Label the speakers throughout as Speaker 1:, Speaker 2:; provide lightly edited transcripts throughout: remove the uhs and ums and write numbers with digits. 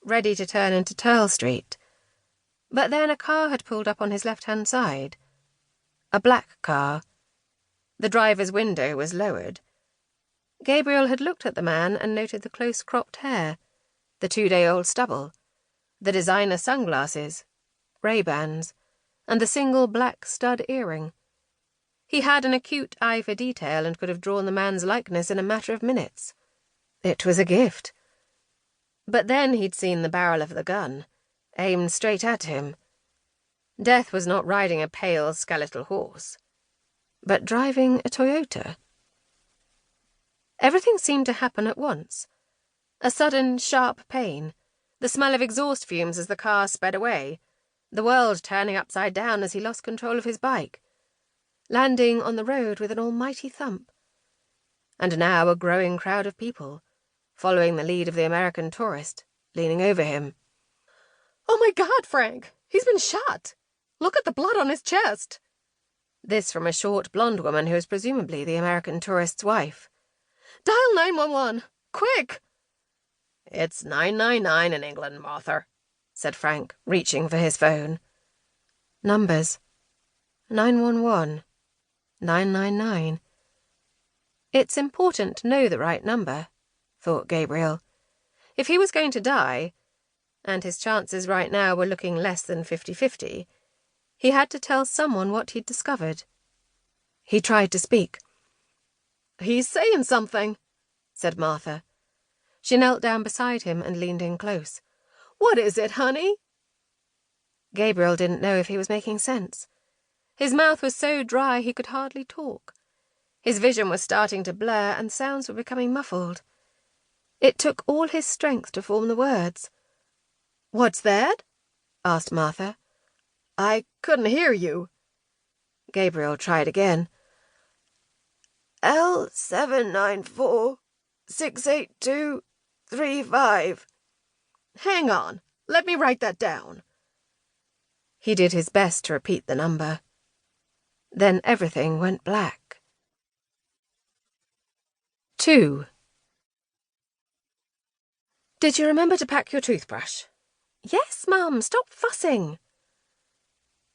Speaker 1: ready to turn into Turl Street. But then a car had pulled up on his left-hand side. A black car. The driver's window was lowered. Gabriel had looked at the man and noted the close-cropped hair, the 2-day-old stubble, the designer sunglasses, Ray-Bans, and the single black stud earring. He had an acute eye for detail and could have drawn the man's likeness in a matter of minutes. It was a gift. But then he'd seen the barrel of the gun, aimed straight at him. Death was not riding a pale, skeletal horse, but driving a Toyota. Everything seemed to happen at once. A sudden, sharp pain, the smell of exhaust fumes as the car sped away, the world turning upside down as he lost control of his bike, landing on the road with an almighty thump. And now a growing crowd of people, following the lead of the American tourist, leaning over him.
Speaker 2: "Oh my God, Frank! He's been shot! Look at the blood on his chest!"
Speaker 1: This from a short blonde woman who was presumably the American tourist's wife.
Speaker 2: "Dial 911! Quick!"
Speaker 1: "It's 999 in England, Martha," said Frank, reaching for his phone. Numbers. 911. 999. It's important to know the right number, thought Gabriel. If he was going to die, and his chances right now were looking less than 50-50, he had to tell someone what he'd discovered. He tried to speak.
Speaker 2: "He's saying something,"
Speaker 1: said Martha. She knelt down beside him and leaned in close.
Speaker 2: "What is it, honey?"
Speaker 1: Gabriel didn't know if he was making sense. His mouth was so dry he could hardly talk. His vision was starting to blur and sounds were becoming muffled. It took all his strength to form the words.
Speaker 2: "What's that?"
Speaker 1: asked Martha.
Speaker 2: "I couldn't hear you."
Speaker 1: Gabriel tried again.
Speaker 2: L794-682-35. Hang on, let me write that down.
Speaker 1: He did his best to repeat the number. Then everything went black. 2. "Did you remember to pack your toothbrush?" "Yes, Mum, stop fussing."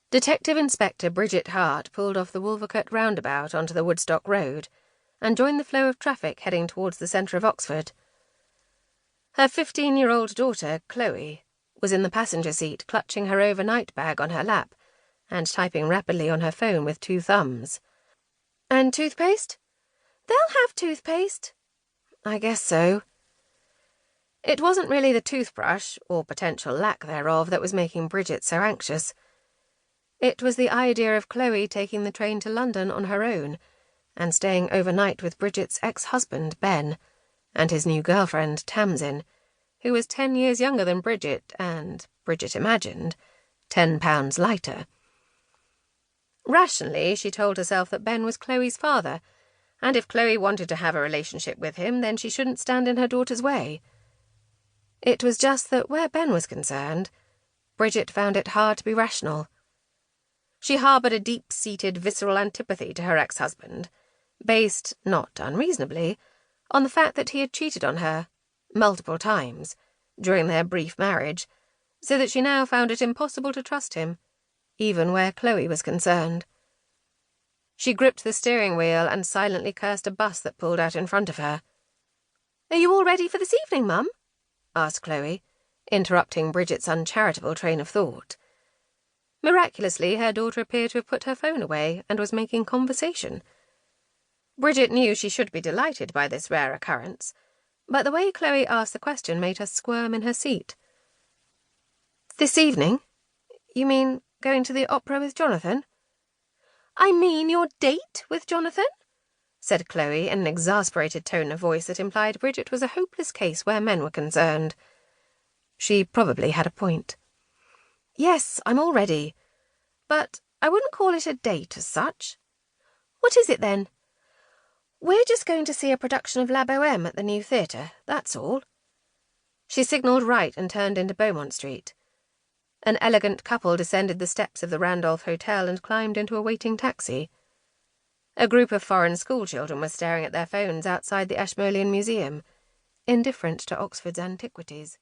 Speaker 1: Detective Inspector Bridget Hart pulled off the Wolvercote roundabout onto the Woodstock Road and joined the flow of traffic heading towards the centre of Oxford. Her 15-year-old daughter, Chloe, was in the passenger seat clutching her overnight bag on her lap and typing rapidly on her phone with 2 thumbs. "And toothpaste?" "They'll have toothpaste." "I guess so." It wasn't really the toothbrush, or potential lack thereof, that was making Bridget so anxious. It was the idea of Chloe taking the train to London on her own and staying overnight with Bridget's ex-husband, Ben, and his new girlfriend, Tamsin, who was 10 years younger than Bridget and, Bridget imagined, 10 pounds lighter. Rationally, she told herself that Ben was Chloe's father, and if Chloe wanted to have a relationship with him, then she shouldn't stand in her daughter's way. It was just that where Ben was concerned, Bridget found it hard to be rational. She harboured a deep-seated visceral antipathy to her ex-husband, based, not unreasonably, on the fact that he had cheated on her, multiple times, during their brief marriage, so that she now found it impossible to trust him, even where Chloe was concerned. She gripped the steering wheel and silently cursed a bus that pulled out in front of her. "Are you all ready for this evening, Mum?" asked Chloe, interrupting Bridget's uncharitable train of thought. Miraculously, her daughter appeared to have put her phone away and was making conversation. Bridget knew she should be delighted by this rare occurrence, but the way Chloe asked the question made her squirm in her seat. "This evening? You mean going to the opera with Jonathan?" "I mean your date with Jonathan," said Chloe in an exasperated tone of voice that implied Bridget was a hopeless case where men were concerned. She probably had a point. "Yes, I'm all ready. But I wouldn't call it a date as such." "What is it then?" "We're just going to see a production of La Bohème at the new theatre, that's all." She signalled right and turned into Beaumont Street. An elegant couple descended the steps of the Randolph Hotel and climbed into a waiting taxi. A group of foreign schoolchildren were staring at their phones outside the Ashmolean Museum, indifferent to Oxford's antiquities.